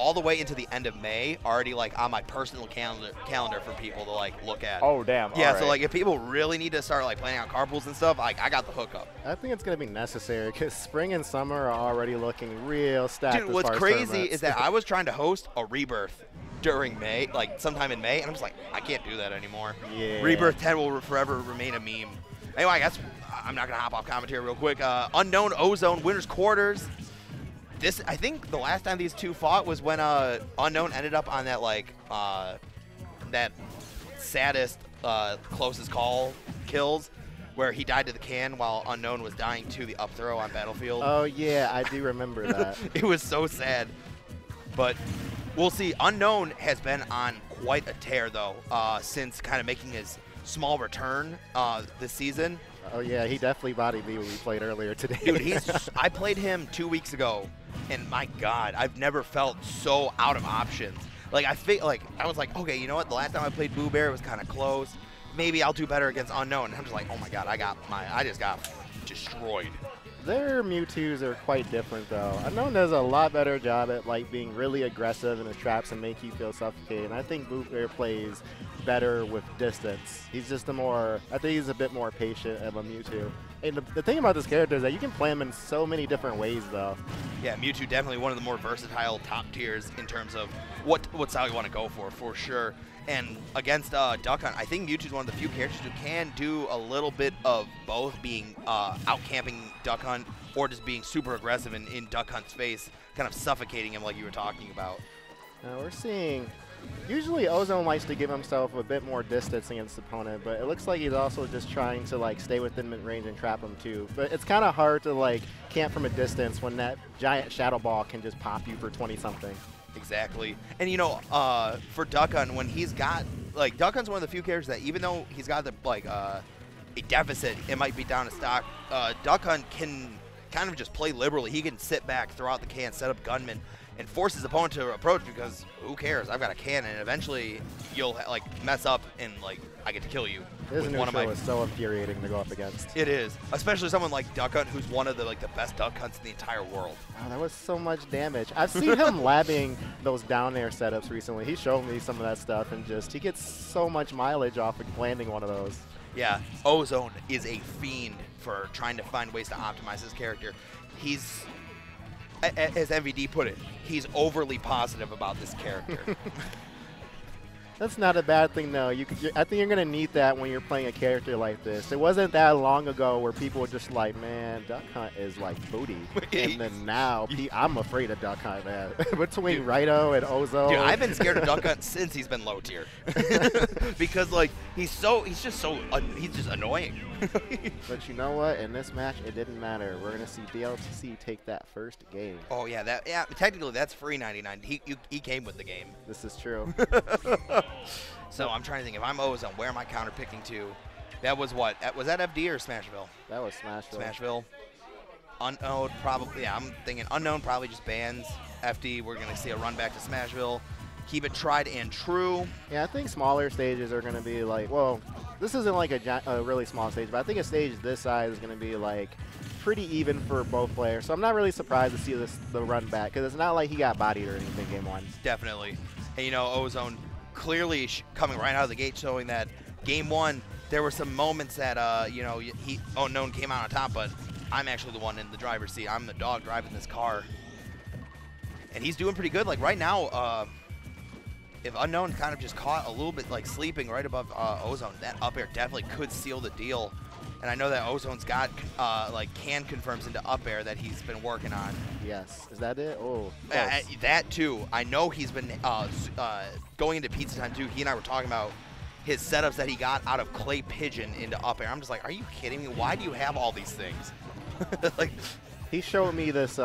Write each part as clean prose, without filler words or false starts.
all the way into the end of May, already like on my personal calendar for people to like look at. Oh, damn. Yeah, so like if people really need to start like planning out carpools and stuff, like I got the hookup. I think it's going to be necessary because spring and summer are already looking real stacked. Dude, what's crazy is that I was trying to host a Rebirth during May, like sometime in May, and I'm just like, I can't do that anymore. Yeah. Rebirth 10 will forever remain a meme. Anyway, I guess I'm not going to hop off commentary real quick. Unknown Ozone Winners Quarters. I think the last time these two fought was when Unknown ended up on that like that saddest closest call kills, where he died to the can while Unknown was dying to the up throw on Battlefield. Oh yeah, I do remember that. It was so sad, but we'll see. Unknown has been on quite a tear though since kind of making his small return this season. Oh yeah, he definitely bodied me when we played earlier today. Dude, I played him 2 weeks ago, and my God, I've never felt so out of options. Like I was like, okay, you know what? The last time I played Boo Bear, it was kind of close. Maybe I'll do better against Unknown. And I'm just like, oh my God, I just got destroyed. Their Mewtwo's are quite different though. Unknown does a lot better job at like being really aggressive in his traps and make you feel suffocated. And I think Boo Bear plays better with distance. He's just I think he's a bit more patient of a Mewtwo. And the thing about this character is that you can play him in so many different ways though. Yeah, Mewtwo definitely one of the more versatile top tiers in terms of what style you want to go for sure. And against Duck Hunt, I think Mewtwo's one of the few characters who can do a little bit of both, being out-camping Duck Hunt or just being super aggressive in Duck Hunt's face, kind of suffocating him like you were talking about. Now we're seeing, usually Ozone likes to give himself a bit more distance against the opponent, but it looks like he's also just trying to like stay within mid-range and trap him too. But it's kind of hard to like camp from a distance when that giant Shadow Ball can just pop you for 20-something. Exactly. And, you know, for Duck Hunt, when he's got, like, Duck Hunt's one of the few characters that even though he's got, the like, a deficit, it might be down to stock, Duck Hunt can kind of just play liberally. He can sit back, throw out the can, set up gunman, and force his opponent to approach because who cares? I've got a cannon, and eventually you'll, like, mess up and, like, I get to kill you. This neutral is so infuriating to go up against. It is, especially someone like Duck Hunt, who's one of the best Duck Hunts in the entire world. Oh, that was so much damage. I've seen him labbing those down air setups recently. He showed me some of that stuff, and he gets so much mileage off of landing one of those. Yeah, Ozone is a fiend for trying to find ways to optimize his character. He's, as MVD put it, he's overly positive about this character. That's not a bad thing, though. I think you're going to need that when you're playing a character like this. It wasn't that long ago where people were just like, man, Duck Hunt is like booty. And then now, I'm afraid of Duck Hunt, man. Between Rhino and Ozone. Dude, I've been scared of Duck Hunt since he's been low tier. Because, like, he's just annoying. But you know what? In this match, it didn't matter. We're going to see DLTC take that first game. Oh, yeah. Technically, that's free 99. He came with the game. This is true. So I'm trying to think, if I'm Ozone, where am I counter picking to? That was what? Was that FD or Smashville? That was Smashville. Smashville. Unknown, probably. Yeah, I'm thinking Unknown probably just bans FD. We're going to see a run back to Smashville. Keep it tried and true. Yeah, I think smaller stages are going to be like, well, this isn't like a really small stage, but I think a stage this size is going to be like pretty even for both players. So I'm not really surprised to see the run back, because it's not like he got bodied or anything game one. Definitely. And, you know, Ozone clearly coming right out of the gate, showing that game one, there were some moments that, you know, Unknown came out on top, but I'm actually the one in the driver's seat. I'm the dog driving this car. And he's doing pretty good. Like, right now, if Unknown kind of just caught a little bit, like, sleeping right above Ozone, that up air definitely could seal the deal. And I know that Ozone's got, like, can confirms into up air that he's been working on. Yes. Is that it? Oh, that, too. I know he's been going into pizza time, too. He and I were talking about his setups that he got out of Clay Pigeon into up air. I'm just like, are you kidding me? Why do you have all these things? Like, he showed me this.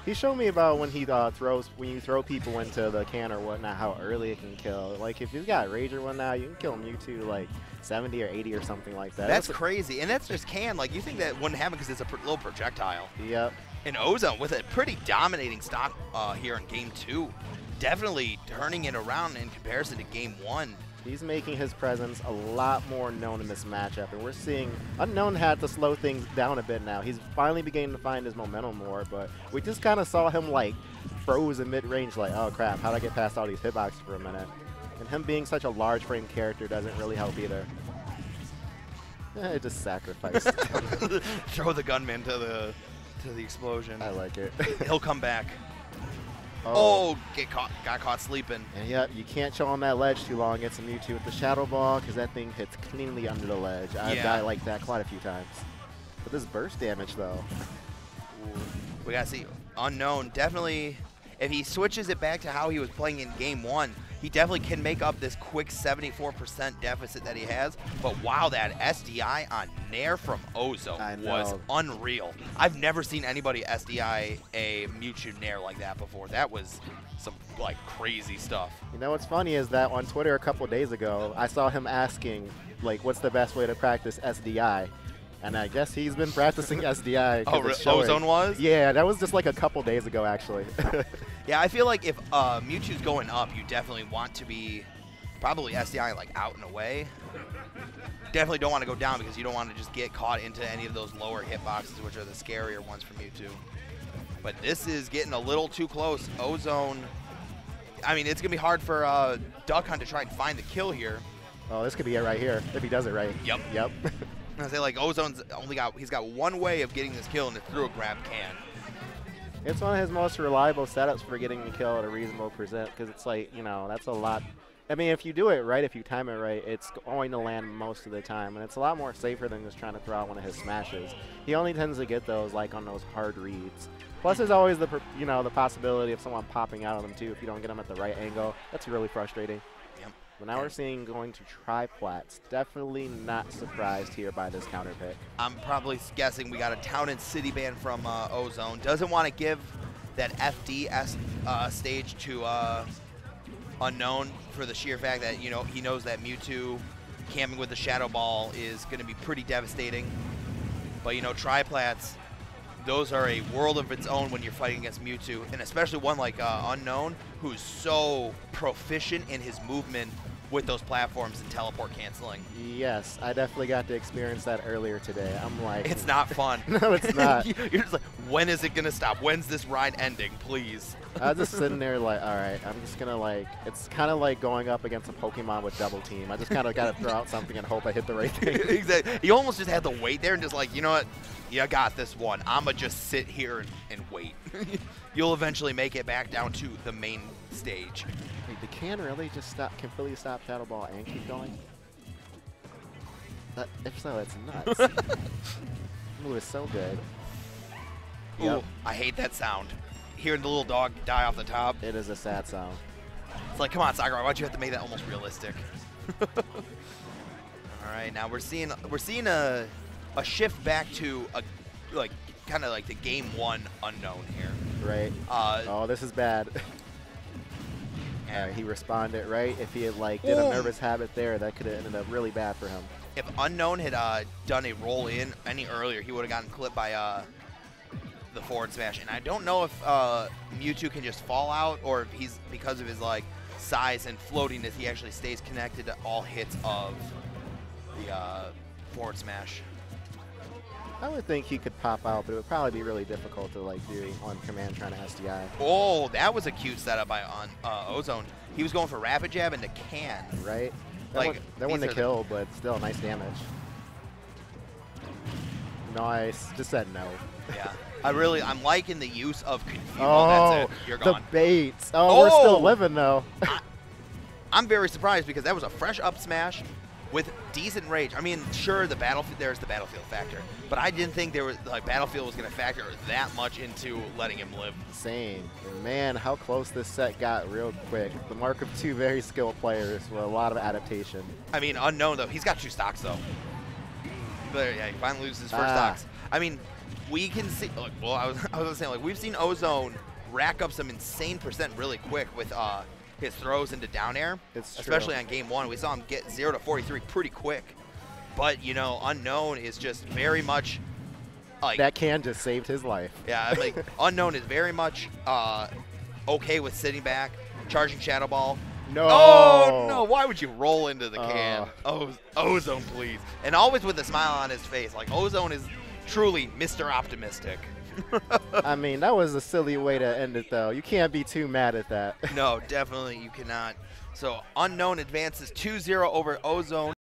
He showed me about when he when you throw people into the can or whatnot, how early it can kill. Like, if he's got Rage or whatnot, you can kill Mewtwo like 70 or 80 or something like that. That's crazy, and that's just can. Like, you think that wouldn't happen because it's a little projectile. Yep. And Ozone with a pretty dominating stock here in game two, definitely turning it around in comparison to game one. He's making his presence a lot more known in this matchup, and we're seeing Unknown had to slow things down a bit now. He's finally beginning to find his momentum more, but we just kind of saw him like froze in mid-range like, oh crap, how'd I get past all these hitboxes for a minute? And him being such a large frame character doesn't really help either. It just sacrificed. Throw the gunman to the explosion. I like it. He'll come back. Oh, got caught sleeping. And yeah, you can't chill on that ledge too long. It's a Mewtwo with the Shadow Ball because that thing hits cleanly under the ledge. I've died like that quite a few times. But this burst damage, though. Ooh. We got to see. Unknown, definitely, if he switches it back to how he was playing in Game 1, he definitely can make up this quick 74% deficit that he has. But wow, that SDI on Nair from Ozone was unreal. I've never seen anybody SDI a Mewtwo Nair like that before. That was some like crazy stuff. You know what's funny is that on Twitter a couple days ago, I saw him asking, like, what's the best way to practice SDI? And I guess he's been practicing SDI. Oh, Ozone was? Yeah, that was just like a couple days ago, actually. Yeah, I feel like if Mewtwo's going up, you definitely want to be probably SDI like out and away. Definitely don't want to go down because you don't want to just get caught into any of those lower hitboxes, which are the scarier ones for Mewtwo. But this is getting a little too close. Ozone, I mean, it's going to be hard for Duck Hunt to try and find the kill here. Oh, this could be it right here if he does it right. Yep. Yep. I say like Ozone's he's got one way of getting this kill, and it's through a grab can. It's one of his most reliable setups for getting the kill at a reasonable percent because it's like, you know, that's a lot. I mean, if you do it right, if you time it right, it's going to land most of the time, and it's a lot more safer than just trying to throw out one of his smashes. He only tends to get those like on those hard reads. Plus, there's always the the possibility of someone popping out of them too if you don't get them at the right angle. That's really frustrating. Yep. But now we're seeing going to tri-plats. Definitely not surprised here by this counter pick. I'm probably guessing we got a town and city ban from Ozone. Doesn't want to give that FD stage to Unknown for the sheer fact that, you know, he knows that Mewtwo camping with the Shadow Ball is going to be pretty devastating. But, you know, tri-plats, those are a world of its own when you're fighting against Mewtwo, and especially one like Unknown, who's so proficient in his movement with those platforms and teleport canceling. Yes, I definitely got to experience that earlier today. I'm like... It's not fun. No, it's not. You're just like, when is it going to stop? When's this ride ending, please? I was just sitting there like, all right, I'm just going to like... It's kind of like going up against a Pokemon with double team. I just kind of got to throw out something and hope I hit the right thing. Exactly. You almost just had to wait there and just like, you know what? You got this one. I'm going to just sit here and wait. You'll eventually make it back down to the main stage. Wait, the can really just completely stop Shadow Ball and keep going? If so, it's nuts. Ooh, it's so good. Ooh, Yep. I hate that sound. Hearing the little dog die off the top. It is a sad sound. It's like, come on, Sakurai, why'd you have to make that almost realistic? All right, now we're seeing a shift back to a kind of like the Game 1 Unknown here. Right. Oh, this is bad. And he responded right. If he had like did a nervous habit there, that could have ended up really bad for him. If Unknown had done a roll in any earlier, he would have gotten clipped by the forward smash. And I don't know if Mewtwo can just fall out, or if he's, because of his like size and floatiness, he actually stays connected to all hits of the forward smash. I would think he could pop out, but it would probably be really difficult to like do on command trying to SDI. Oh, that was a cute setup by Ozone. He was going for rapid jab into can. Right. Like that wasn't a kill, but still nice damage. Nice. Just said no. Yeah. I'm liking the use of Confuse. Oh, That's it. You're gone. The baits. Oh, we're still living though. I'm very surprised because that was a fresh up smash with decent rage. I mean, sure, there's the battlefield factor, but I didn't think battlefield was going to factor that much into letting him live. Same. And man, how close this set got real quick. The mark of two very skilled players with a lot of adaptation. I mean, Unknown though, he's got 2 stocks though. But yeah, he finally loses his first stocks. I mean, we can see. Well, I was saying, like, we've seen Ozone rack up some insane percent really quick with his throws into down air, especially on Game 1. We saw him get 0 to 43 pretty quick. But, you know, Unknown is just very much like... That can just saved his life. Yeah, like, Unknown is very much okay with sitting back, charging Shadow Ball. No! Oh, no, why would you roll into the can? Ozone, please. And always with a smile on his face. Like, Ozone is truly Mr. Optimistic. I mean, that was a silly way to end it, though. You can't be too mad at that. No, definitely you cannot. So Unknown advances 2-0 over Ozone.